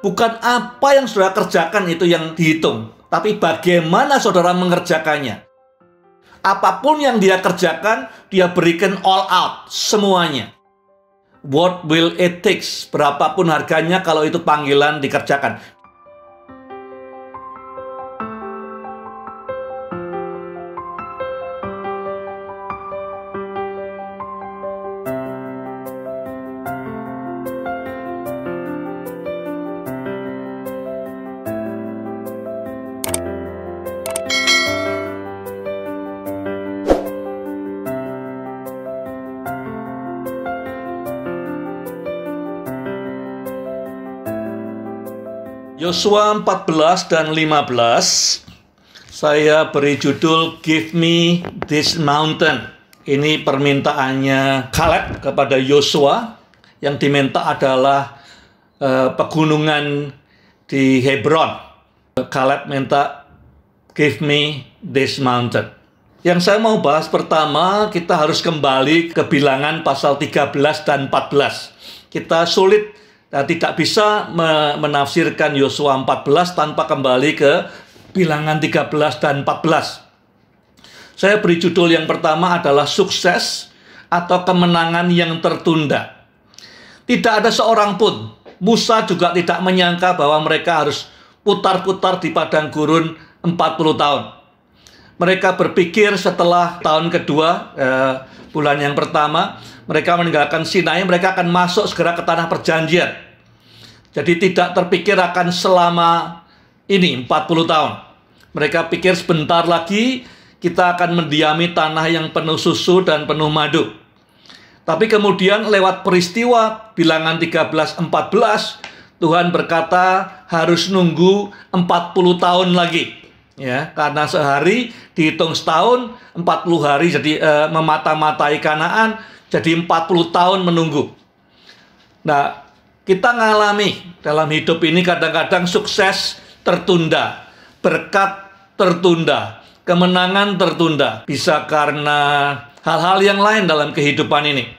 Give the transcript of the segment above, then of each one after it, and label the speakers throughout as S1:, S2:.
S1: Bukan apa yang saudara kerjakan itu yang dihitung, tapi bagaimana saudara mengerjakannya. Apapun yang dia kerjakan, dia berikan all out, semuanya. What will it take? Berapapun harganya kalau itu panggilan dikerjakan. Yosua 14 dan 15, saya beri judul Give Me This Mountain. Ini permintaannya Kaleb kepada Yosua. Yang diminta adalah pegunungan di Hebron. Kaleb minta Give Me This Mountain. Yang saya mau bahas pertama, kita harus kembali ke Bilangan pasal 13 dan 14. Kita sulit tidak bisa menafsirkan Yosua 14 tanpa kembali ke Bilangan 13 dan 14. Saya beri judul yang pertama adalah sukses atau kemenangan yang tertunda. Tidak ada seorang pun, Musa juga tidak menyangka bahwa mereka harus putar-putar di padang gurun 40 tahun. Mereka berpikir setelah tahun kedua, bulan yang pertama, mereka meninggalkan Sinai, mereka akan masuk segera ke tanah perjanjian. Jadi tidak terpikir akan selama ini 40 tahun. Mereka pikir sebentar lagi kita akan mendiami tanah yang penuh susu dan penuh madu. Tapi kemudian lewat peristiwa Bilangan 13:14, Tuhan berkata harus nunggu 40 tahun lagi. Ya, karena sehari dihitung setahun, 40 hari jadi memata-matai Kanaan, jadi 40 tahun menunggu. Nah, kita ngalami dalam hidup ini kadang-kadang sukses tertunda, berkat tertunda, kemenangan tertunda. Bisa karena hal-hal yang lain dalam kehidupan ini.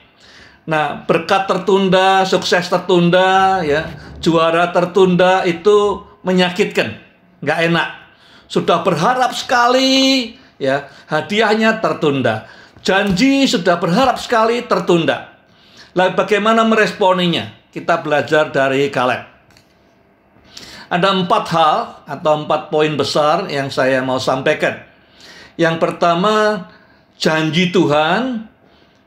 S1: Nah, berkat tertunda, sukses tertunda, ya, juara tertunda itu menyakitkan, nggak enak. Sudah berharap sekali, ya, hadiahnya tertunda. Janji sudah berharap sekali tertunda. Lalu bagaimana meresponinya? Kita belajar dari Kaleb. Ada 4 hal atau 4 poin besar yang saya mau sampaikan. Yang pertama, janji Tuhan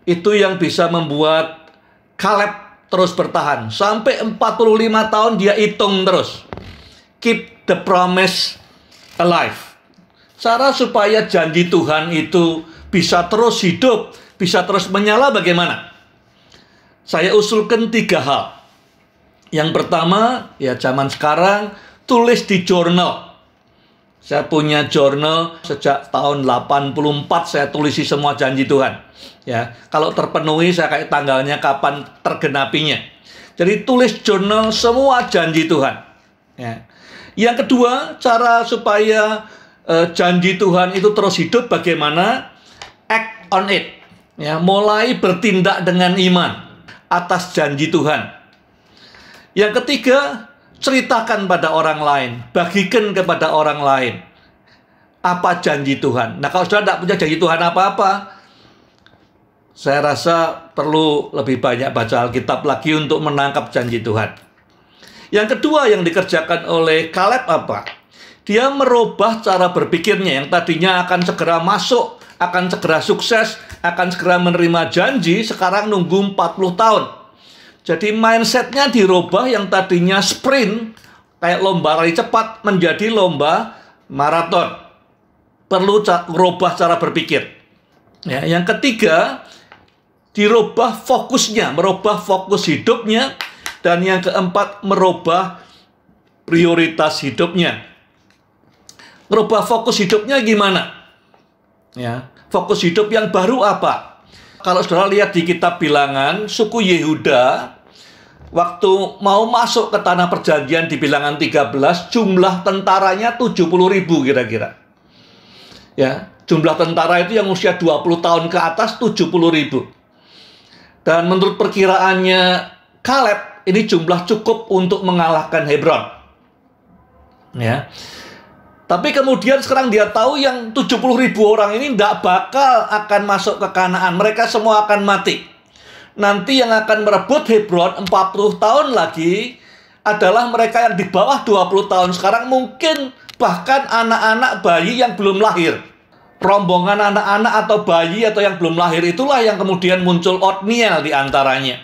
S1: itu yang bisa membuat Kaleb terus bertahan. Sampai 45 tahun dia hitung terus. Keep the promise alive. Cara supaya janji Tuhan itu bisa terus hidup, bisa terus menyala bagaimana? Saya usulkan 3 hal. Yang pertama, ya zaman sekarang, tulis di jurnal. Saya punya jurnal sejak tahun 84, saya tulisi semua janji Tuhan. Ya, kalau terpenuhi, saya kayak tanggalnya kapan tergenapinya. Jadi tulis jurnal semua janji Tuhan. Ya. Yang kedua, cara supaya janji Tuhan itu terus hidup bagaimana? Act on it. Ya, mulai bertindak dengan iman atas janji Tuhan. Yang ketiga, ceritakan pada orang lain, bagikan kepada orang lain apa janji Tuhan. Nah, kalau sudah tidak punya janji Tuhan apa-apa, saya rasa perlu lebih banyak baca Alkitab lagi untuk menangkap janji Tuhan. Yang kedua yang dikerjakan oleh Kaleb apa? Dia merubah cara berpikirnya yang tadinya akan segera masuk, akan segera sukses, akan segera menerima janji, sekarang nunggu 40 tahun. Jadi mindsetnya dirubah yang tadinya sprint, kayak lomba lari cepat, menjadi lomba maraton. Perlu merubah cara berpikir. Ya, yang ketiga, dirubah fokusnya, merubah fokus hidupnya. Dan yang keempat, merubah prioritas hidupnya. Merubah fokus hidupnya gimana? Ya, fokus hidup yang baru apa? Kalau saudara lihat di kitab Bilangan, suku Yehuda waktu mau masuk ke tanah perjanjian di Bilangan 13, jumlah tentaranya 70.000 kira-kira. Ya, jumlah tentara itu yang usia 20 tahun ke atas 70.000. Dan menurut perkiraannya Kaleb, ini jumlah cukup untuk mengalahkan Hebron. Ya. Tapi kemudian sekarang dia tahu yang 70.000 orang ini tidak bakal akan masuk ke Kanaan. Mereka semua akan mati. Nanti yang akan merebut Hebron 40 tahun lagi adalah mereka yang di bawah 20 tahun sekarang, mungkin bahkan anak-anak bayi yang belum lahir. Rombongan anak-anak atau bayi atau yang belum lahir itulah yang kemudian muncul Otniel di antaranya.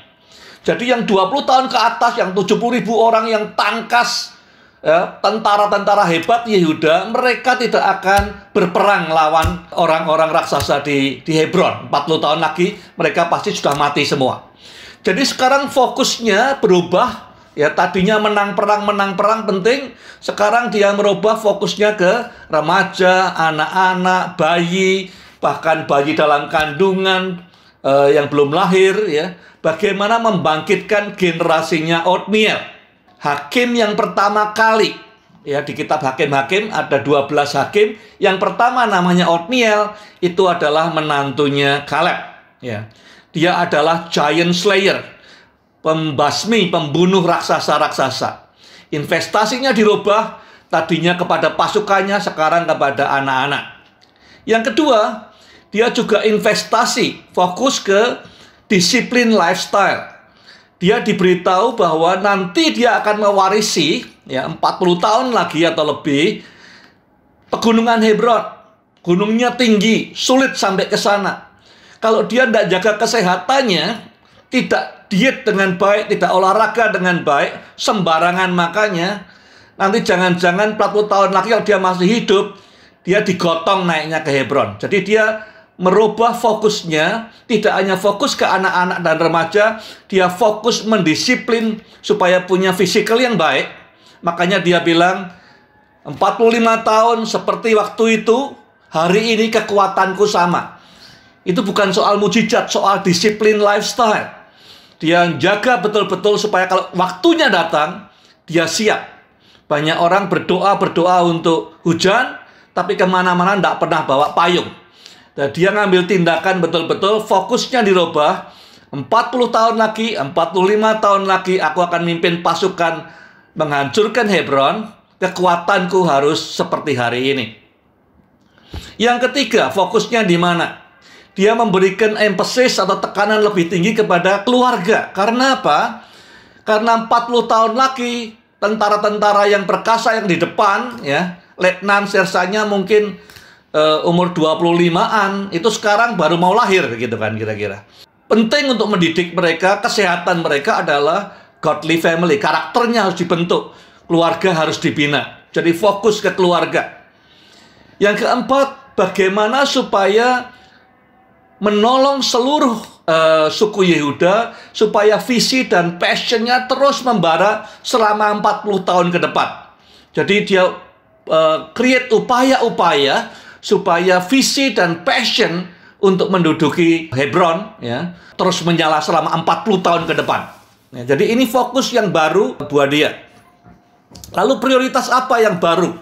S1: Jadi yang 20 tahun ke atas, yang 70.000 orang yang tangkas, ya, tentara-tentara hebat Yehuda, mereka tidak akan berperang lawan orang-orang raksasa di Hebron. 40 tahun lagi mereka pasti sudah mati semua. Jadi sekarang fokusnya berubah. Ya, tadinya menang perang penting, sekarang dia merubah fokusnya ke remaja, anak-anak, bayi, bahkan bayi dalam kandungan yang belum lahir, ya. Bagaimana membangkitkan generasinya Otniel, hakim yang pertama kali. Ya, di kitab Hakim-Hakim ada 12 hakim. Yang pertama namanya Otniel, itu adalah menantunya Kaleb, ya. Dia adalah giant slayer, pembasmi, pembunuh raksasa-raksasa. Investasinya dirubah, tadinya kepada pasukannya, sekarang kepada anak-anak. Yang kedua, dia juga investasi, fokus ke disiplin lifestyle. Dia diberitahu bahwa nanti dia akan mewarisi, ya, 40 tahun lagi atau lebih, pegunungan Hebron. Gunungnya tinggi, sulit sampai ke sana. Kalau dia tidak jaga kesehatannya, tidak diet dengan baik, tidak olahraga dengan baik, sembarangan makanya, nanti jangan-jangan 40 tahun lagi kalau dia masih hidup, dia digotong naiknya ke Hebron. Jadi dia merubah fokusnya, tidak hanya fokus ke anak-anak dan remaja, dia fokus mendisiplin supaya punya fisikal yang baik. Makanya dia bilang, 45 tahun seperti waktu itu, hari ini kekuatanku sama. Itu bukan soal mujizat, soal disiplin lifestyle. Dia jaga betul-betul supaya kalau waktunya datang, dia siap. Banyak orang berdoa untuk hujan, tapi kemana-mana tidak pernah bawa payung. Dan dia ngambil tindakan betul-betul, fokusnya dirubah. 40 tahun lagi, 45 tahun lagi, aku akan mimpin pasukan menghancurkan Hebron. Kekuatanku harus seperti hari ini. Yang ketiga, fokusnya di mana? Dia memberikan emphasis atau tekanan lebih tinggi kepada keluarga. Karena apa? Karena 40 tahun lagi, tentara-tentara yang perkasa yang di depan, ya, letnan sersanya mungkin umur 25-an, itu sekarang baru mau lahir, gitu kan, kira-kira. Penting untuk mendidik mereka, kesehatan mereka adalah godly family. Karakternya harus dibentuk, keluarga harus dibina. Jadi fokus ke keluarga. Yang keempat, bagaimana supaya menolong seluruh suku Yehuda supaya visi dan passionnya terus membara selama 40 tahun ke depan. Jadi dia create upaya-upaya supaya visi dan passion untuk menduduki Hebron, ya, terus menyala selama 40 tahun ke depan. Ya, jadi ini fokus yang baru buat dia. Lalu prioritas apa yang baru?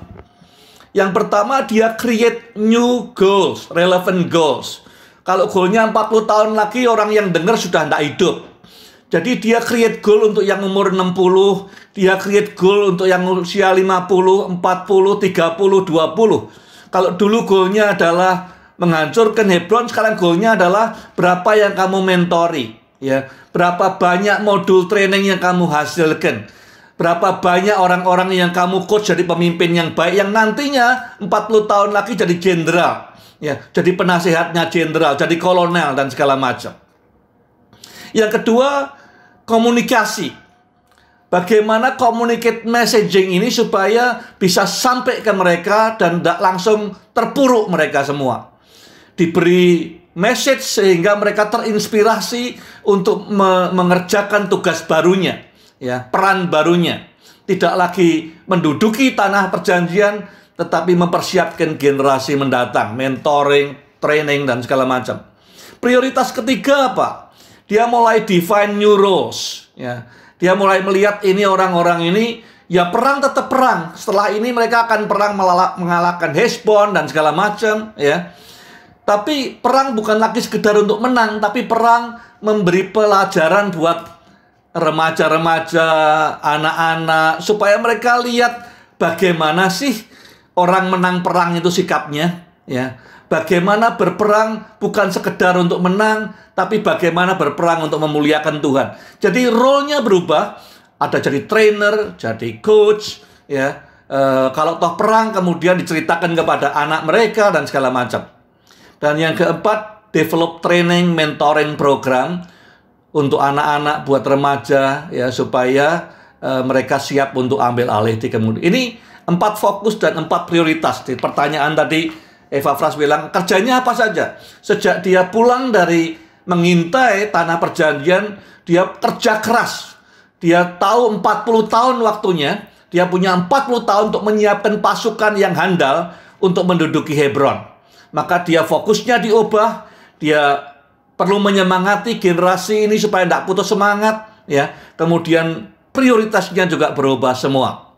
S1: Yang pertama, dia create new goals, relevant goals. Kalau goalnya 40 tahun lagi, orang yang dengar sudah tidak hidup. Jadi dia create goal untuk yang umur 60, dia create goal untuk yang usia 50, 40, 30, 20. Kalau dulu goalnya adalah menghancurkan Hebron, sekarang goalnya adalah berapa yang kamu mentori, ya, berapa banyak modul training yang kamu hasilkan, berapa banyak orang-orang yang kamu coach jadi pemimpin yang baik, yang nantinya 40 tahun lagi jadi jenderal. Ya, jadi penasehatnya jenderal, jadi kolonel dan segala macam. Yang kedua, komunikasi. Bagaimana communicate messaging ini supaya bisa sampai ke mereka dan tidak langsung terpuruk mereka semua. Diberi message sehingga mereka terinspirasi untuk mengerjakan tugas barunya, ya, peran barunya. Tidak lagi menduduki tanah perjanjian, tetapi mempersiapkan generasi mendatang, mentoring, training, dan segala macam. Prioritas ketiga apa? Dia mulai define new roles. Ya. Dia mulai melihat ini orang-orang ini, ya perang tetap perang. Setelah ini mereka akan perang mengalahkan Heshbon dan segala macam. Ya. Tapi perang bukan lagi sekedar untuk menang, tapi perang memberi pelajaran buat remaja-remaja, anak-anak, supaya mereka lihat bagaimana sih orang menang perang itu sikapnya, ya. Bagaimana berperang bukan sekedar untuk menang, tapi bagaimana berperang untuk memuliakan Tuhan. Jadi role-nya berubah, ada jadi trainer, jadi coach, ya. Kalau toh perang kemudian diceritakan kepada anak mereka dan segala macam. Dan yang keempat, develop training mentoring program untuk anak-anak, buat remaja, ya, supaya mereka siap untuk ambil alih di kemudian. Ini 4 fokus dan 4 prioritas. Di pertanyaan tadi Eva Fras bilang, kerjanya apa saja? Sejak dia pulang dari mengintai tanah perjanjian, dia kerja keras. Dia tahu 40 tahun waktunya. Dia punya 40 tahun untuk menyiapkan pasukan yang handal untuk menduduki Hebron. Maka dia fokusnya diubah. Dia perlu menyemangati generasi ini supaya tidak putus semangat, ya. Kemudian prioritasnya juga berubah semua.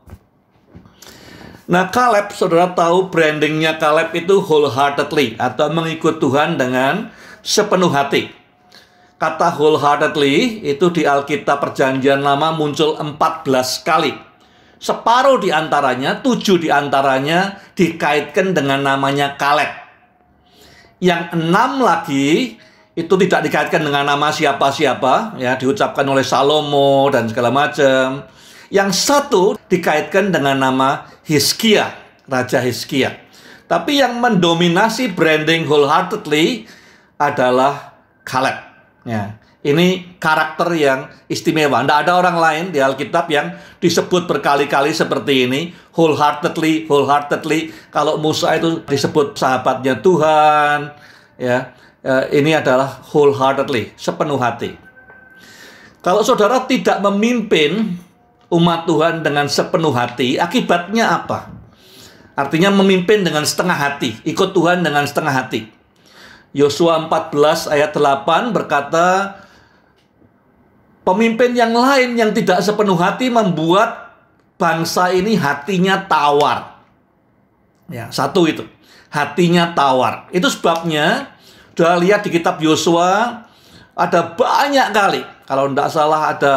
S1: Nah, Caleb, saudara tahu brandingnya Caleb itu wholeheartedly, atau mengikut Tuhan dengan sepenuh hati. Kata wholeheartedly itu di Alkitab Perjanjian Lama muncul 14 kali. Separuh di antaranya, 7 di antaranya dikaitkan dengan namanya Caleb. Yang 6 lagi itu tidak dikaitkan dengan nama siapa-siapa, ya, diucapkan oleh Salomo dan segala macam. Yang 1 dikaitkan dengan nama Hizkia, Raja Hizkia. Tapi yang mendominasi branding wholeheartedly adalah Caleb. Ya, ini karakter yang istimewa. Tidak ada orang lain di Alkitab yang disebut berkali-kali seperti ini. Wholeheartedly, wholeheartedly. Kalau Musa itu disebut sahabatnya Tuhan. Ya, ini adalah wholeheartedly, sepenuh hati. Kalau saudara tidak memimpin umat Tuhan dengan sepenuh hati, akibatnya apa? Artinya memimpin dengan setengah hati, ikut Tuhan dengan setengah hati. Yosua 14 ayat 8 berkata, pemimpin yang lain yang tidak sepenuh hati membuat bangsa ini hatinya tawar. Ya, 1 itu, hatinya tawar. Itu sebabnya, sudah lihat di kitab Yosua, ada banyak kali, kalau tidak salah ada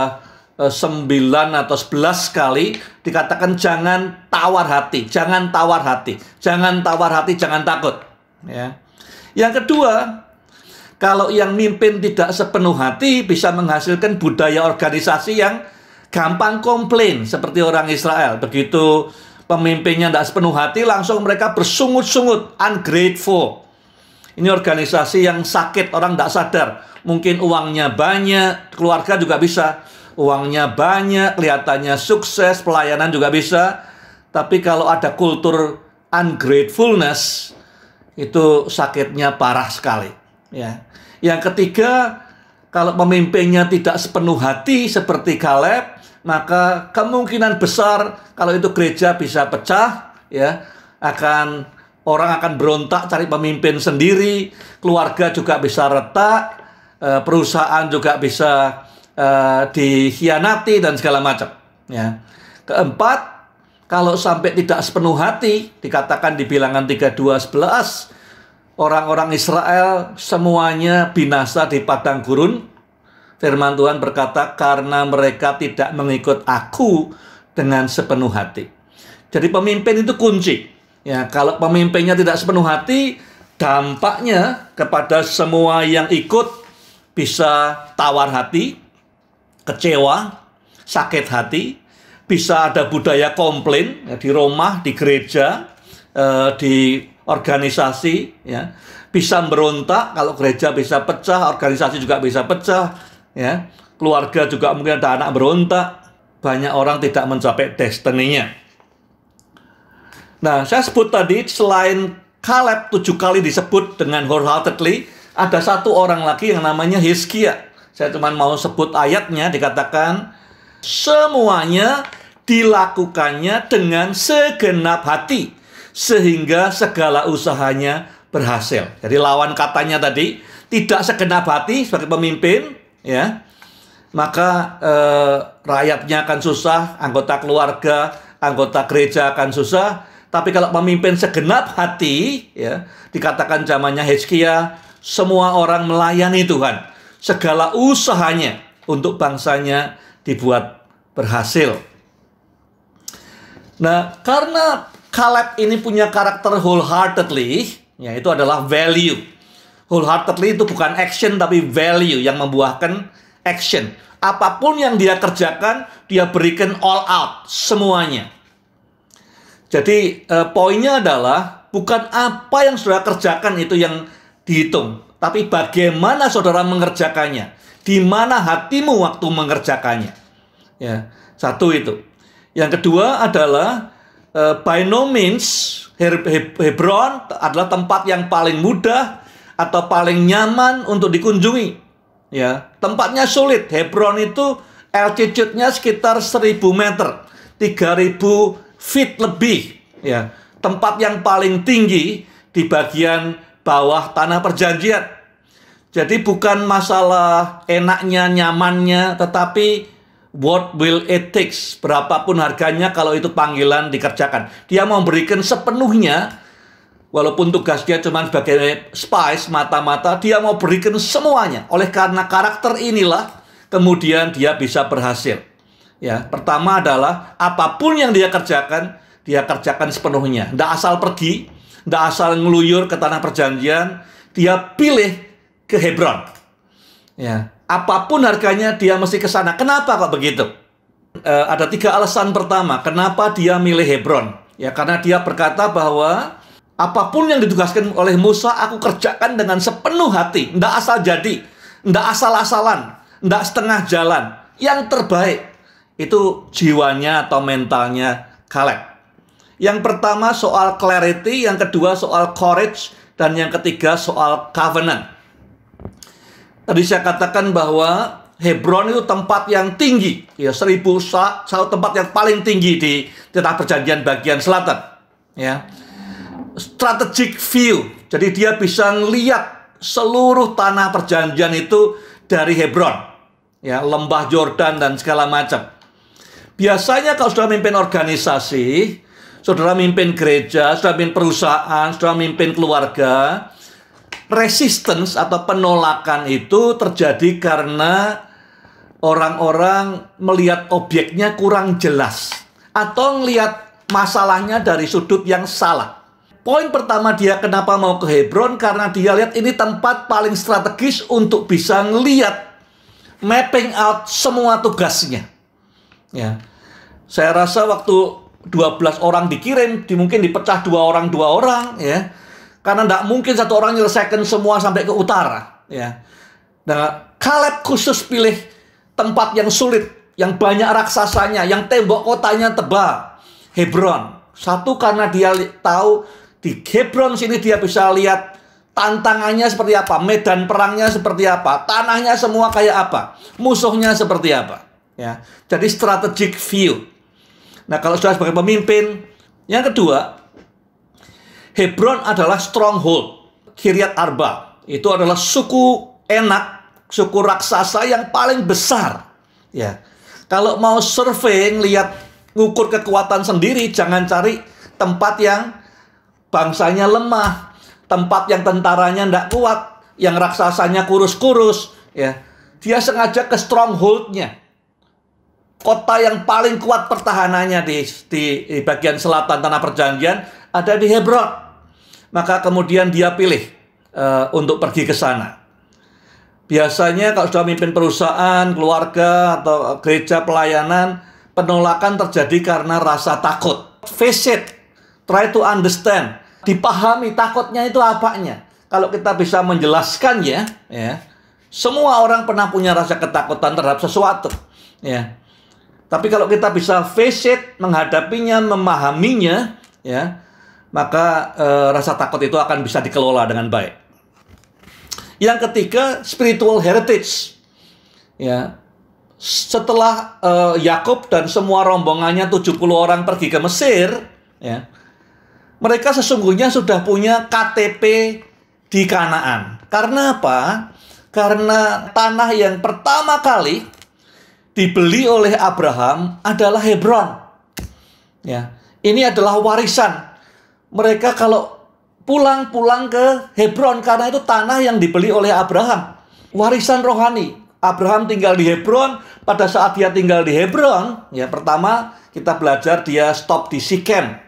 S1: 9 atau 11 kali dikatakan jangan tawar hati, jangan tawar hati, jangan tawar hati, jangan takut. Ya. Yang kedua, kalau yang mimpin tidak sepenuh hati bisa menghasilkan budaya organisasi yang gampang komplain seperti orang Israel. Begitu pemimpinnya tidak sepenuh hati, langsung mereka bersungut-sungut, ungrateful. Ini organisasi yang sakit, orang tidak sadar. Mungkin uangnya banyak, keluarga juga bisa. Uangnya banyak, kelihatannya sukses, pelayanan juga bisa. Tapi kalau ada kultur ungratefulness, itu sakitnya parah sekali. Ya. Yang ketiga, kalau pemimpinnya tidak sepenuh hati seperti Caleb, maka kemungkinan besar kalau itu gereja bisa pecah, ya. Orang akan berontak cari pemimpin sendiri, keluarga juga bisa retak, perusahaan juga bisa dikhianati dan segala macam. Ya. Keempat, kalau sampai tidak sepenuh hati, dikatakan di Bilangan 32:11, orang-orang Israel semuanya binasa di padang gurun. Firman Tuhan berkata, karena mereka tidak mengikut aku dengan sepenuh hati. Jadi pemimpin itu kunci. Ya, kalau pemimpinnya tidak sepenuh hati, dampaknya kepada semua yang ikut bisa tawar hati, kecewa, sakit hati, bisa ada budaya komplain, ya, di rumah, di gereja, di organisasi, ya, bisa berontak. Kalau gereja bisa pecah, organisasi juga bisa pecah, ya, keluarga juga mungkin ada anak berontak, banyak orang tidak mencapai destiny-nya. Nah, saya sebut tadi selain Caleb 7 kali disebut dengan wholeheartedly, ada 1 orang lagi yang namanya Hizkia. Saya cuma mau sebut ayatnya, dikatakan semuanya dilakukannya dengan segenap hati, sehingga segala usahanya berhasil. Jadi lawan katanya tadi, tidak segenap hati sebagai pemimpin, ya, maka rakyatnya akan susah, anggota keluarga, anggota gereja akan susah. Tapi kalau pemimpin segenap hati, ya, dikatakan zamannya Hizkia, semua orang melayani Tuhan. Segala usahanya untuk bangsanya dibuat berhasil. Nah, karena Caleb ini punya karakter wholeheartedly, ya itu adalah value. Wholeheartedly itu bukan action tapi value yang membuahkan action. Apapun yang dia kerjakan, dia berikan all out semuanya. Jadi poinnya adalah bukan apa yang saudara kerjakan itu yang dihitung, tapi bagaimana saudara mengerjakannya, di mana hatimu waktu mengerjakannya. Ya, satu itu. Yang kedua adalah by no means Hebron adalah tempat yang paling mudah atau paling nyaman untuk dikunjungi. Ya, tempatnya sulit. Hebron itu altitude-nya sekitar 1000 meter, 3000 feet lebih. Ya, tempat yang paling tinggi di bagian bawah tanah perjanjian. Jadi bukan masalah enaknya, nyamannya, tetapi what will it takes, berapapun harganya kalau itu panggilan dikerjakan. Dia mau berikan sepenuhnya, walaupun tugas dia cuma sebagai spies, mata-mata, dia mau berikan semuanya. Oleh karena karakter inilah, kemudian dia bisa berhasil. Ya, pertama adalah apapun yang dia kerjakan sepenuhnya. Tidak asal pergi, tidak asal ngeluyur ke tanah perjanjian, dia pilih ke Hebron. Ya. Apapun harganya dia mesti ke sana. Kenapa kok begitu? Ada 3 alasan. Pertama, kenapa dia milih Hebron? Ya, karena dia berkata bahwa apapun yang ditugaskan oleh Musa, aku kerjakan dengan sepenuh hati. Tidak asal jadi, tidak asal-asalan, tidak setengah jalan. Yang terbaik itu jiwanya atau mentalnya Caleb. Yang pertama soal clarity, yang kedua soal courage, dan yang ketiga soal covenant. Tadi saya katakan bahwa Hebron itu tempat yang tinggi, ya 1000 satu tempat yang paling tinggi di tanah perjanjian bagian selatan, ya. Strategic view, jadi dia bisa melihat seluruh tanah perjanjian itu dari Hebron, ya, lembah Yordan dan segala macam. Biasanya kalau sudah mimpin organisasi, saudara mimpin gereja, saudara mimpin perusahaan, saudara mimpin keluarga, resistance atau penolakan itu terjadi karena orang-orang melihat objeknya kurang jelas atau melihat masalahnya dari sudut yang salah. Poin pertama dia kenapa mau ke Hebron, karena dia lihat ini tempat paling strategis untuk bisa melihat mapping out semua tugasnya. Ya. Saya rasa waktu 12 orang dikirim, mungkin dipecah 2 orang, ya. Karena tidak mungkin satu orang menyelesaikan semua sampai ke utara. Ya. Nah, Caleb khusus pilih tempat yang sulit, yang banyak raksasanya, yang tembok kotanya tebal. Hebron. Satu, karena dia tahu di Hebron sini dia bisa lihat tantangannya seperti apa, medan perangnya seperti apa, tanahnya semua kayak apa, musuhnya seperti apa. Ya. Jadi strategic view. Nah, kalau sudah sebagai pemimpin, yang kedua, Hebron adalah stronghold. Kiryat Arba itu adalah suku Enak, suku raksasa yang paling besar. Ya, kalau mau survei, lihat, ngukur kekuatan sendiri, jangan cari tempat yang bangsanya lemah, tempat yang tentaranya tidak kuat, yang raksasanya kurus-kurus. Ya, dia sengaja ke strongholdnya. Kota yang paling kuat pertahanannya di bagian selatan tanah perjanjian ada di Hebron. Maka kemudian dia pilih untuk pergi ke sana. Biasanya kalau sudah memimpin perusahaan, keluarga, atau gereja pelayanan, penolakan terjadi karena rasa takut. Face it, try to understand, dipahami takutnya itu apanya. Kalau kita bisa menjelaskannya, ya, semua orang pernah punya rasa ketakutan terhadap sesuatu. Ya. Tapi kalau kita bisa face it, menghadapinya, memahaminya, ya, maka rasa takut itu akan bisa dikelola dengan baik. Yang ketiga, spiritual heritage. Ya, setelah Yakub dan semua rombongannya 70 orang pergi ke Mesir, ya, mereka sesungguhnya sudah punya KTP di Kanaan. Karena apa? Karena tanah yang pertama kali dibeli oleh Abraham adalah Hebron. Ya, ini adalah warisan. Mereka kalau pulang ke Hebron karena itu tanah yang dibeli oleh Abraham. Warisan rohani. Abraham tinggal di Hebron. Pada saat dia tinggal di Hebron, ya pertama kita belajar dia stop di Sikem.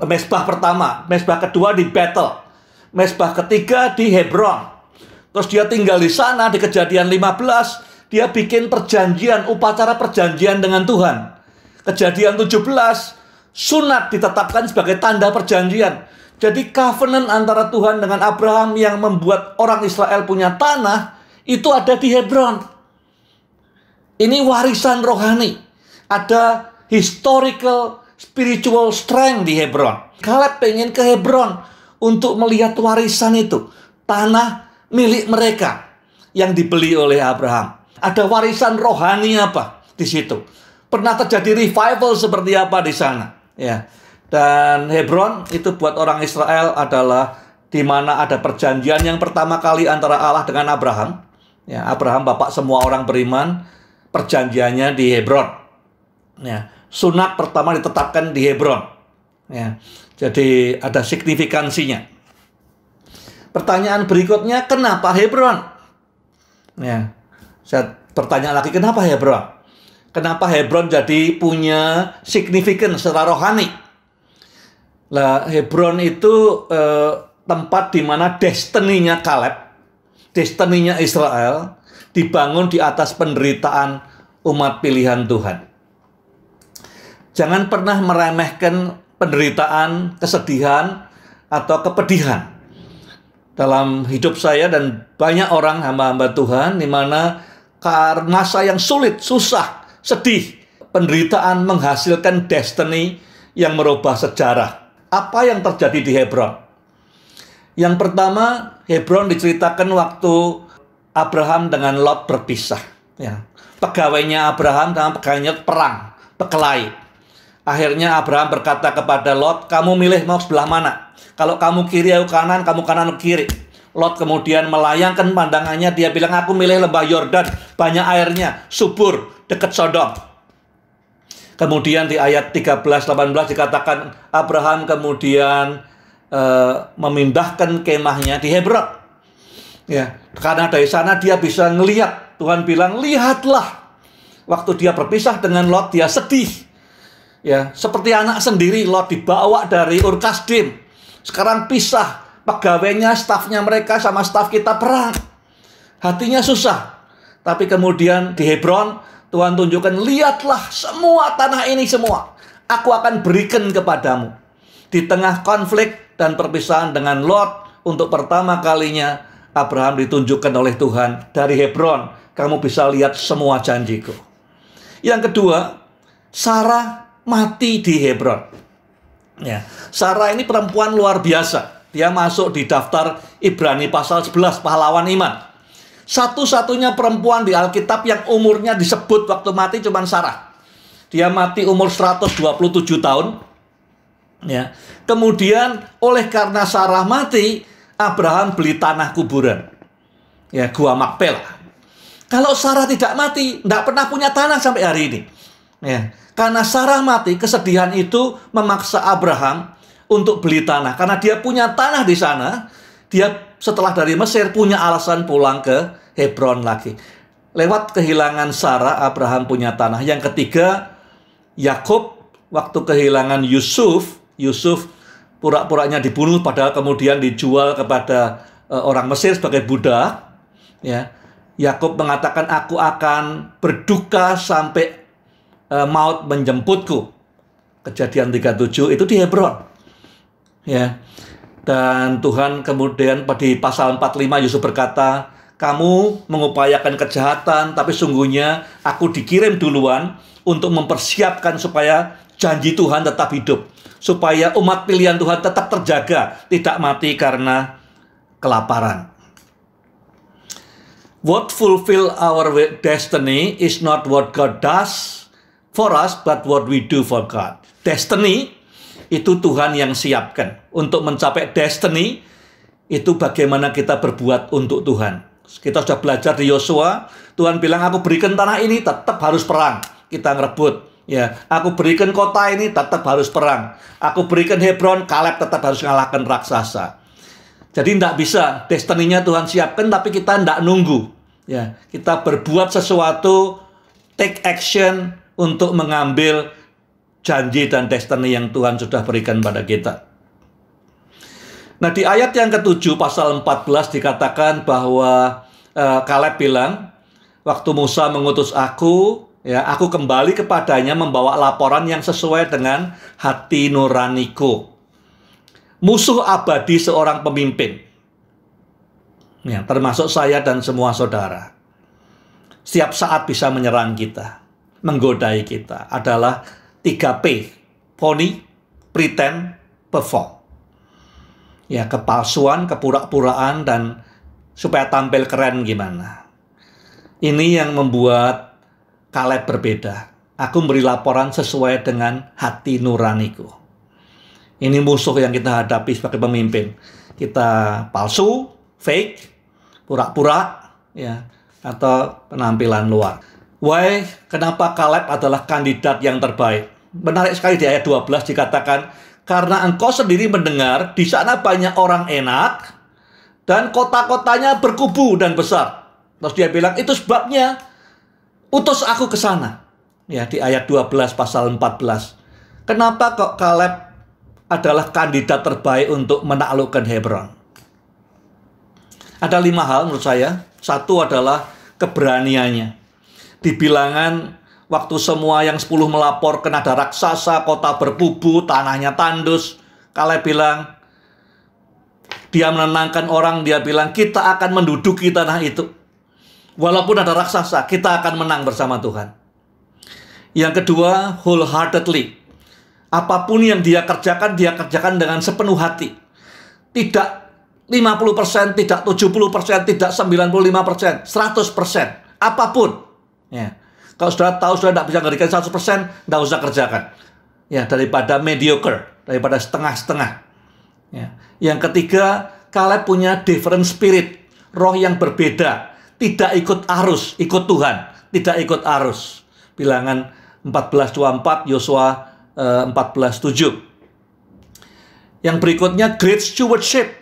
S1: Mesbah pertama, mesbah kedua di Bethel, mesbah ketiga di Hebron. Terus dia tinggal di sana. Di Kejadian 15 dia bikin perjanjian, upacara perjanjian dengan Tuhan. Kejadian 17 sunat ditetapkan sebagai tanda perjanjian. Jadi covenant antara Tuhan dengan Abraham yang membuat orang Israel punya tanah itu ada di Hebron. Ini warisan rohani. Ada historical spiritual strength di Hebron. Kaleb pengen ke Hebron untuk melihat warisan itu. Tanah milik mereka yang dibeli oleh Abraham. Ada warisan rohani apa di situ? Pernah terjadi revival seperti apa di sana? Ya. Dan Hebron itu buat orang Israel adalah di mana ada perjanjian yang pertama kali antara Allah dengan Abraham. Ya, Abraham bapak semua orang beriman. Perjanjiannya di Hebron. Ya, sunat pertama ditetapkan di Hebron. Ya, jadi ada signifikansinya. Pertanyaan berikutnya, kenapa Hebron? Ya, saya bertanya lagi, kenapa Hebron? Kenapa Hebron jadi punya signifikan secara rohani? Lah, Hebron itu tempat di mana destininya Kaleb, destininya Israel, dibangun di atas penderitaan umat pilihan Tuhan. Jangan pernah meremehkan penderitaan, kesedihan, atau kepedihan. Dalam hidup saya dan banyak orang hamba-hamba Tuhan, di mana karena masa yang sulit, susah, sedih, penderitaan menghasilkan destiny yang merubah sejarah. Apa yang terjadi di Hebron? Yang pertama, Hebron diceritakan waktu Abraham dengan Lot berpisah. Ya. Pegawainya Abraham dengan pegawainya perang, berkelahi. Akhirnya Abraham berkata kepada Lot, kamu milih mau sebelah mana? Kalau kamu kiri, aku kanan, kamu kanan, aku kiri. Lot kemudian melayangkan pandangannya, dia bilang, aku milih lembah Yordan, banyak airnya, subur, dekat Sodom. Kemudian di ayat 13-18 dikatakan, Abraham kemudian memindahkan kemahnya di Hebron. Ya, karena dari sana dia bisa ngelihat. Tuhan bilang, lihatlah. Waktu dia berpisah dengan Lot, dia sedih. Ya, seperti anak sendiri, Lot dibawa dari Ur Kasdim. Sekarang pisah. Pegawainya, stafnya mereka sama staf kita perang. Hatinya susah. Tapi kemudian di Hebron, Tuhan tunjukkan, lihatlah semua tanah ini semua. Aku akan berikan kepadamu. Di tengah konflik dan perpisahan dengan Lot, untuk pertama kalinya, Abraham ditunjukkan oleh Tuhan dari Hebron. Kamu bisa lihat semua janjiku. Yang kedua, Sarah mati di Hebron. Ya, Sarah ini perempuan luar biasa. Dia masuk di daftar Ibrani pasal 11, pahlawan iman. Satu-satunya perempuan di Alkitab yang umurnya disebut waktu mati cuma Sarah. Dia mati umur 127 tahun. Ya. Kemudian oleh karena Sarah mati, Abraham beli tanah kuburan. Ya, Gua Makpela. Kalau Sarah tidak mati, tidak pernah punya tanah sampai hari ini. Ya. Karena Sarah mati, kesedihan itu memaksa Abraham untuk beli tanah. Karena dia punya tanah di sana, dia setelah dari Mesir punya alasan pulang ke Hebron lagi. Lewat kehilangan Sarah, Abraham punya tanah. Yang ketiga, Yakub waktu kehilangan Yusuf pura-puranya dibunuh, padahal kemudian dijual kepada orang Mesir sebagai budak. Ya, Yakub mengatakan, aku akan berduka sampai maut menjemputku. Kejadian 37 itu di Hebron. Ya, dan Tuhan kemudian di pasal 45 Yusuf berkata, kamu mengupayakan kejahatan, tapi sungguhnya aku dikirim duluan untuk mempersiapkan supaya janji Tuhan tetap hidup. Supaya umat pilihan Tuhan tetap terjaga, tidak mati karena kelaparan. What fulfill our destiny is not what God does for us, but what we do for God. Destiny itu Tuhan yang siapkan. Untuk mencapai destiny, itu bagaimana kita berbuat untuk Tuhan. Kita sudah belajar di Yosua, Tuhan bilang, aku berikan tanah ini, tetap harus perang. Kita ngerebut. Ya, aku berikan kota ini, tetap harus perang. Aku berikan Hebron, Kaleb tetap harus mengalahkan raksasa. Jadi tidak bisa, destininya Tuhan siapkan, tapi kita tidak nunggu. Ya, kita berbuat sesuatu, take action untuk mengambil janji dan destiny yang Tuhan sudah berikan pada kita. Nah, di ayat yang ke-7 pasal 14 dikatakan bahwa Kaleb bilang, waktu Musa mengutus aku, ya, aku kembali kepadanya membawa laporan yang sesuai dengan hati nuraniku. Musuh abadi seorang pemimpin, ya, termasuk saya dan semua saudara, setiap saat bisa menyerang kita, menggodai kita, adalah 3P, phony, pretend, perform. Ya, kepalsuan, kepura-puraan, dan supaya tampil keren gimana. Ini yang membuat Kaleb berbeda. Aku memberi laporan sesuai dengan hati nuraniku. Ini musuh yang kita hadapi sebagai pemimpin. Kita palsu, fake, pura-pura, ya, atau penampilan luar. Why? Kenapa Kaleb adalah kandidat yang terbaik? Menarik sekali di ayat 12 dikatakan, karena engkau sendiri mendengar di sana banyak orang enak dan kota-kotanya berkubu dan besar. Terus dia bilang, itu sebabnya utus aku ke sana. Ya, di ayat 12 pasal 14. Kenapa kok Kaleb adalah kandidat terbaik untuk menaklukkan Hebron? Ada 5 hal menurut saya. Satu adalah keberaniannya. Di bilangan waktu semua yang 10 melaporkan ada raksasa, kota berkubu, tanahnya tandus, Kaleb bilang, dia menenangkan orang, dia bilang, kita akan menduduki tanah itu. Walaupun ada raksasa, kita akan menang bersama Tuhan. Yang kedua, wholeheartedly. Apapun yang dia kerjakan dengan sepenuh hati. Tidak 50%, tidak 70%, tidak 95%, 100%. Apapun. Ya. Kalau sudah tahu sudah tidak bisa ngerikan 100%, tidak usah kerjakan. Ya, daripada mediocre, daripada setengah-setengah. Ya. Yang ketiga, Kaleb punya different spirit, roh yang berbeda, tidak ikut arus, ikut Tuhan, tidak ikut arus. Bilangan 14:24, Yosua 14:7. Yang berikutnya, great stewardship.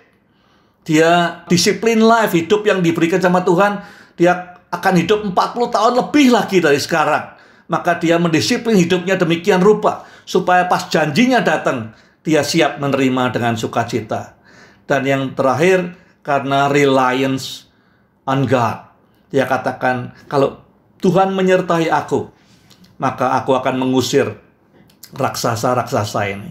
S1: Dia disiplin life, hidup yang diberikan sama Tuhan, dia akan hidup 40 tahun lebih lagi dari sekarang. Maka dia mendisiplin hidupnya demikian rupa, supaya pas janjinya datang, dia siap menerima dengan sukacita. Dan yang terakhir, karena reliance on God. Dia katakan, kalau Tuhan menyertai aku, maka aku akan mengusir raksasa-raksasa ini.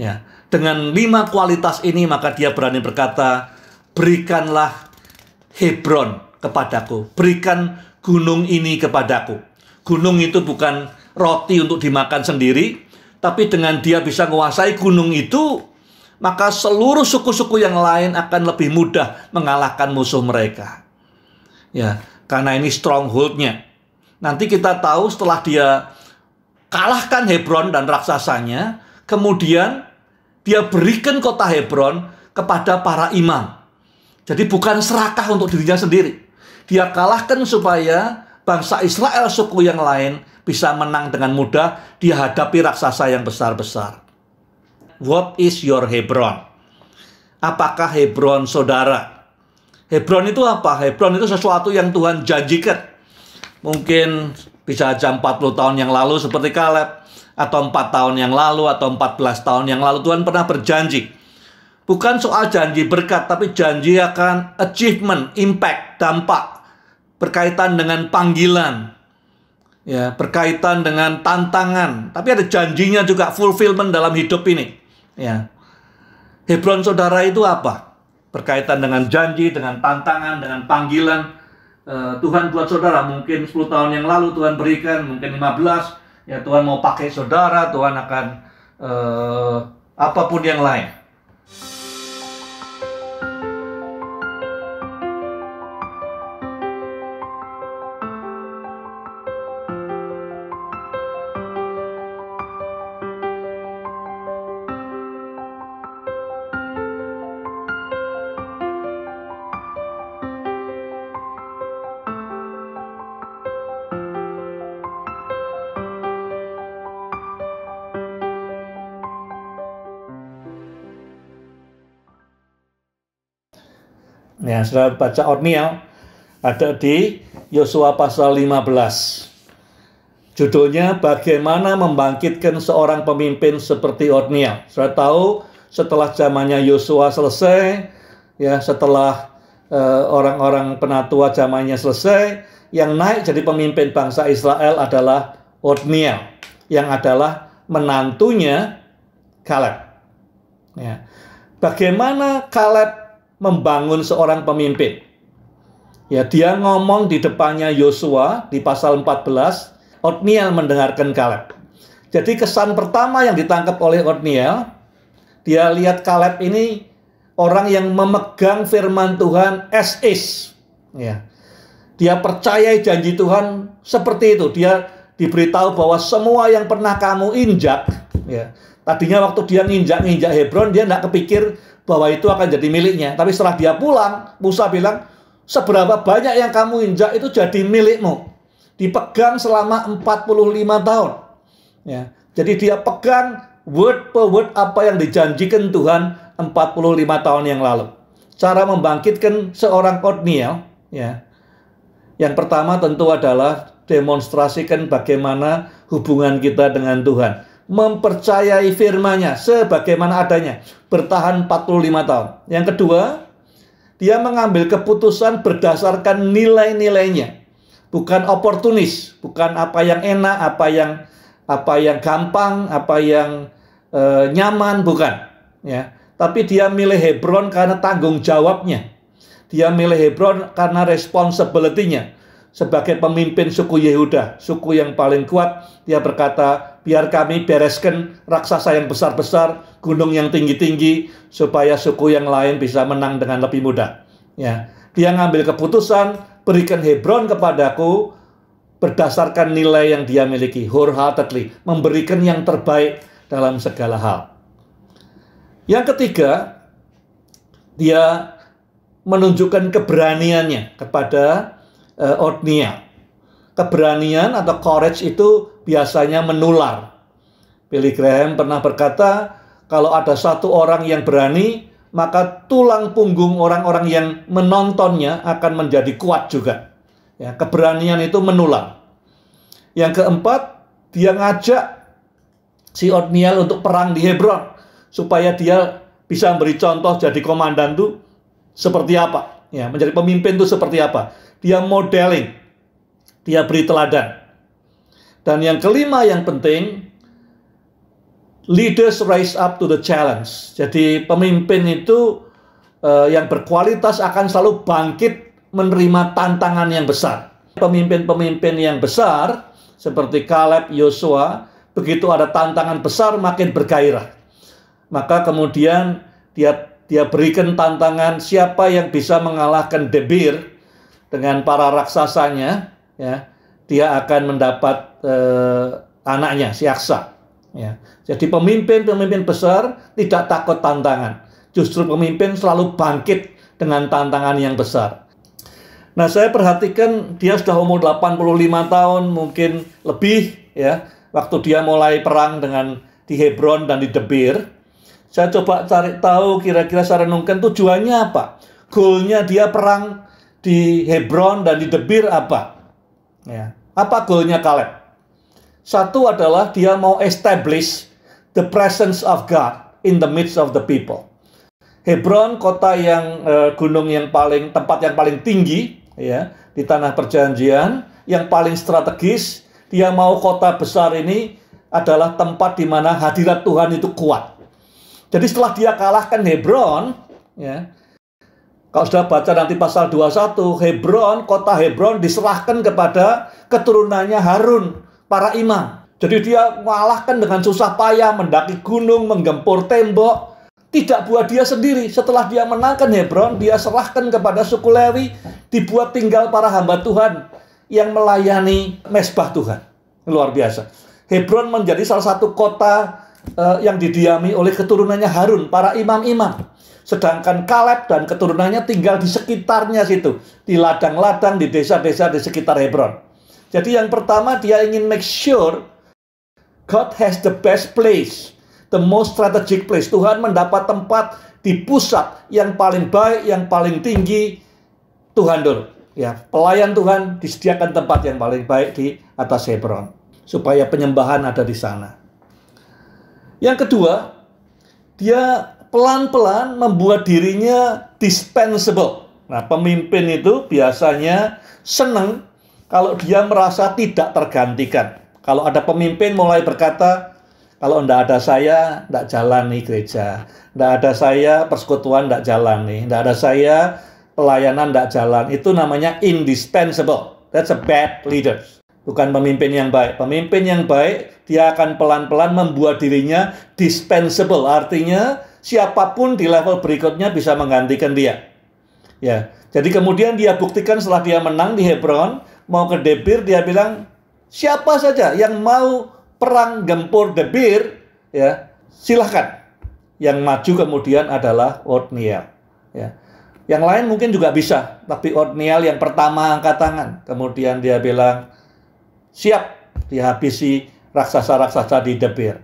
S1: Ya, dengan 5 kualitas ini, maka dia berani berkata, berikanlah Hebron kepadaku, berikan gunung ini kepadaku. Gunung itu bukan roti untuk dimakan sendiri, tapi dengan dia bisa menguasai gunung itu, maka seluruh suku-suku yang lain akan lebih mudah mengalahkan musuh mereka. Ya, karena ini stronghold-nya. Nanti kita tahu setelah dia kalahkan Hebron dan raksasanya, kemudian dia berikan kota Hebron kepada para imam. Jadi bukan serakah untuk dirinya sendiri. Dia kalahkan supaya bangsa Israel, suku yang lain, bisa menang dengan mudah dihadapi raksasa yang besar-besar. What is your Hebron? Apakah Hebron saudara? Hebron itu apa? Hebron itu sesuatu yang Tuhan janjikan. Mungkin bisa aja 40 tahun yang lalu seperti Kaleb, atau 4 tahun yang lalu, atau 14 tahun yang lalu Tuhan pernah berjanji. Bukan soal janji berkat, tapi janji akan achievement, impact, dampak, berkaitan dengan panggilan, ya, berkaitan dengan tantangan, tapi ada janjinya juga, fulfillment dalam hidup ini. Ya. Hebron saudara itu apa? Berkaitan dengan janji, dengan tantangan, dengan panggilan. Tuhan buat saudara, mungkin 10 tahun yang lalu Tuhan berikan, mungkin 15, ya Tuhan mau pakai saudara, Tuhan akan apapun yang lain. Ya, sudah baca Otniel, Ada di Yosua pasal 15. Judulnya bagaimana membangkitkan seorang pemimpin seperti Otniel. Sudah tahu setelah zamannya Yosua selesai, ya setelah orang-orang penatua zamannya selesai, yang naik jadi pemimpin bangsa Israel adalah Otniel, yang adalah menantunya Kaleb. Ya. Bagaimana Kaleb membangun seorang pemimpin? Ya, dia ngomong di depannya Yosua di pasal 14, Otniel mendengarkan Kaleb. Jadi kesan pertama yang ditangkap oleh Otniel, dia lihat Kaleb ini orang yang memegang firman Tuhan as is. Ya. Dia percayai janji Tuhan seperti itu. Dia diberitahu bahwa semua yang pernah kamu injak, ya. Tadinya waktu dia nginjak Hebron, dia tidak kepikir bahwa itu akan jadi miliknya. Tapi setelah dia pulang, Musa bilang, seberapa banyak yang kamu injak itu jadi milikmu. Dipegang selama 45 tahun. Ya. Jadi dia pegang word per word apa yang dijanjikan Tuhan 45 tahun yang lalu. Cara membangkitkan seorang Otniel, ya. Yang pertama tentu adalah demonstrasikan bagaimana hubungan kita dengan Tuhan. Mempercayai firman-Nya sebagaimana adanya. Bertahan 45 tahun. Yang kedua, dia mengambil keputusan berdasarkan nilai-nilainya. Bukan oportunis, bukan apa yang enak, apa yang gampang, apa yang nyaman, bukan. Ya. Tapi dia milih Hebron karena tanggung jawabnya. Dia milih Hebron karena responsibility-nya. Sebagai pemimpin suku Yehuda, suku yang paling kuat, dia berkata, biar kami bereskan raksasa yang besar-besar, gunung yang tinggi-tinggi, supaya suku yang lain bisa menang dengan lebih mudah. Ya. Dia ngambil keputusan, berikan Hebron kepadaku, berdasarkan nilai yang dia miliki, wholeheartedly, memberikan yang terbaik dalam segala hal. Yang ketiga, dia menunjukkan keberaniannya kepada Otniel. Keberanian atau courage itu biasanya menular. Billy Graham pernah berkata, kalau ada satu orang yang berani, maka tulang punggung orang-orang yang menontonnya akan menjadi kuat juga. Ya, keberanian itu menular. Yang keempat, dia ngajak si Otniel untuk perang di Hebron, supaya dia bisa memberi contoh jadi komandan itu seperti apa. Ya, menjadi pemimpin itu seperti apa. Dia modeling, dia beri teladan. Dan yang kelima yang penting, leaders rise up to the challenge. Jadi pemimpin itu yang berkualitas akan selalu bangkit menerima tantangan yang besar. Pemimpin-pemimpin yang besar seperti Kaleb, Yosua, begitu ada tantangan besar makin bergairah. Maka kemudian dia berikan tantangan siapa yang bisa mengalahkan Debir dengan para raksasanya, ya, dia akan mendapat anaknya, si Aksa. Ya. Jadi pemimpin-pemimpin besar tidak takut tantangan. Justru pemimpin selalu bangkit dengan tantangan yang besar. Nah, saya perhatikan dia sudah umur 85 tahun, mungkin lebih, ya, waktu dia mulai perang di Hebron dan di Debir. Saya coba cari tahu kira-kira saya renungkan tujuannya apa. Goalnya dia perang di Hebron dan di Debir apa? Ya. Apa goalnya Kaleb? Satu adalah dia mau establish the presence of God in the midst of the people. Hebron, kota yang gunung yang tempat yang paling tinggi, ya, di tanah perjanjian, yang paling strategis. Dia mau kota besar ini adalah tempat di mana hadirat Tuhan itu kuat. Jadi setelah dia kalahkan Hebron, ya, kalau sudah baca nanti pasal 21, kota Hebron diserahkan kepada keturunannya Harun, para imam. Jadi dia mengalahkan dengan susah payah, mendaki gunung, menggempur tembok. Tidak buat dia sendiri. Setelah dia menangkan Hebron, dia serahkan kepada suku Lewi, dibuat tinggal para hamba Tuhan yang melayani mezbah Tuhan. Luar biasa. Hebron menjadi salah satu kota yang didiami oleh keturunannya Harun, para imam-imam. Sedangkan Kaleb dan keturunannya tinggal di sekitarnya situ, di ladang-ladang, di desa-desa di sekitar Hebron. Jadi yang pertama dia ingin make sure God has the best place, the most strategic place. Tuhan mendapat tempat di pusat yang paling baik, yang paling tinggi, Tuhan dulu. Ya, pelayan Tuhan disediakan tempat yang paling baik di atas Hebron, supaya penyembahan ada di sana. Yang kedua, dia pelan-pelan membuat dirinya dispensable. Nah, pemimpin itu biasanya senang kalau dia merasa tidak tergantikan. Kalau ada pemimpin mulai berkata, kalau enggak ada saya, enggak jalan nih gereja. Enggak ada saya, persekutuan enggak jalan nih. Enggak ada saya, pelayanan enggak jalan. Itu namanya indispensable. That's a bad leader. Bukan pemimpin yang baik. Pemimpin yang baik, dia akan pelan-pelan membuat dirinya dispensable. Artinya, siapapun di level berikutnya bisa menggantikan dia. Ya, jadi kemudian dia buktikan setelah dia menang di Hebron, mau ke Debir, dia bilang, siapa saja yang mau perang gempur Debir, ya, silahkan. Yang maju kemudian adalah Othniel. Ya. Yang lain mungkin juga bisa, tapi Othniel yang pertama angkat tangan. Kemudian dia bilang, siap dihabisi raksasa-raksasa di Debir.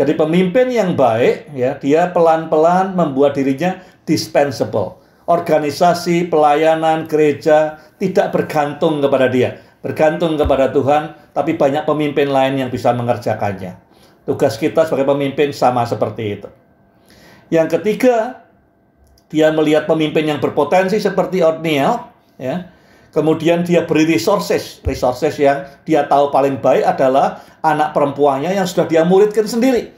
S1: Jadi pemimpin yang baik, ya, dia pelan-pelan membuat dirinya dispensable. Organisasi, pelayanan, gereja tidak bergantung kepada dia, bergantung kepada Tuhan, tapi banyak pemimpin lain yang bisa mengerjakannya. Tugas kita sebagai pemimpin sama seperti itu. Yang ketiga, dia melihat pemimpin yang berpotensi seperti Othniel, ya. Kemudian dia beri resources yang dia tahu paling baik adalah anak perempuannya yang sudah dia muridkan sendiri.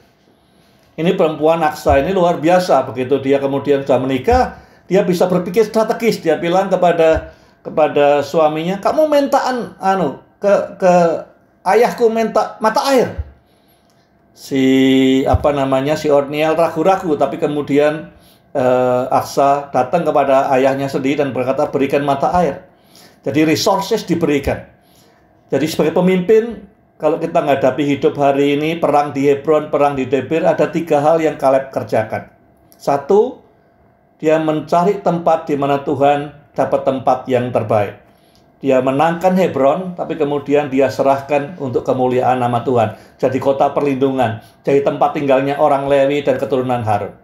S1: Ini perempuan Aksa ini luar biasa. Begitu dia kemudian sudah menikah, dia bisa berpikir strategis. Dia bilang kepada suaminya, kamu mintaan ke ayahku minta mata air. Si Othniel ragu-ragu, tapi kemudian Aksa datang kepada ayahnya sendiri dan berkata, berikan mata air. Jadi resources diberikan. Jadi sebagai pemimpin, kalau kita menghadapi hidup hari ini, perang di Hebron, perang di Debir, ada 3 hal yang Kaleb kerjakan. 1, dia mencari tempat di mana Tuhan dapat tempat yang terbaik. Dia menangkan Hebron, tapi kemudian dia serahkan untuk kemuliaan nama Tuhan. Jadi kota perlindungan, jadi tempat tinggalnya orang Lewi dan keturunan Harun.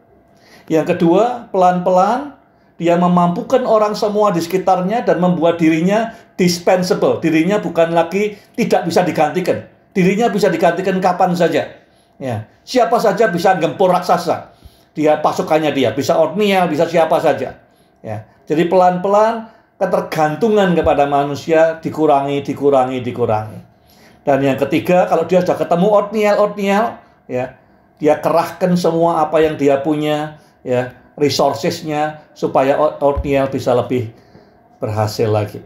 S1: Yang kedua, pelan-pelan dia memampukan orang semua di sekitarnya dan membuat dirinya dispensable. Dirinya bukan lagi tidak bisa digantikan. Dirinya bisa digantikan kapan saja. Ya, siapa saja bisa gempur raksasa. Dia pasukannya dia, bisa Othniel, bisa siapa saja. Ya, jadi pelan-pelan ketergantungan kepada manusia dikurangi. Dan yang ketiga, kalau dia sudah ketemu Othniel, ya, dia kerahkan semua apa yang dia punya, ya, resourcesnya supaya Othniel bisa lebih berhasil lagi.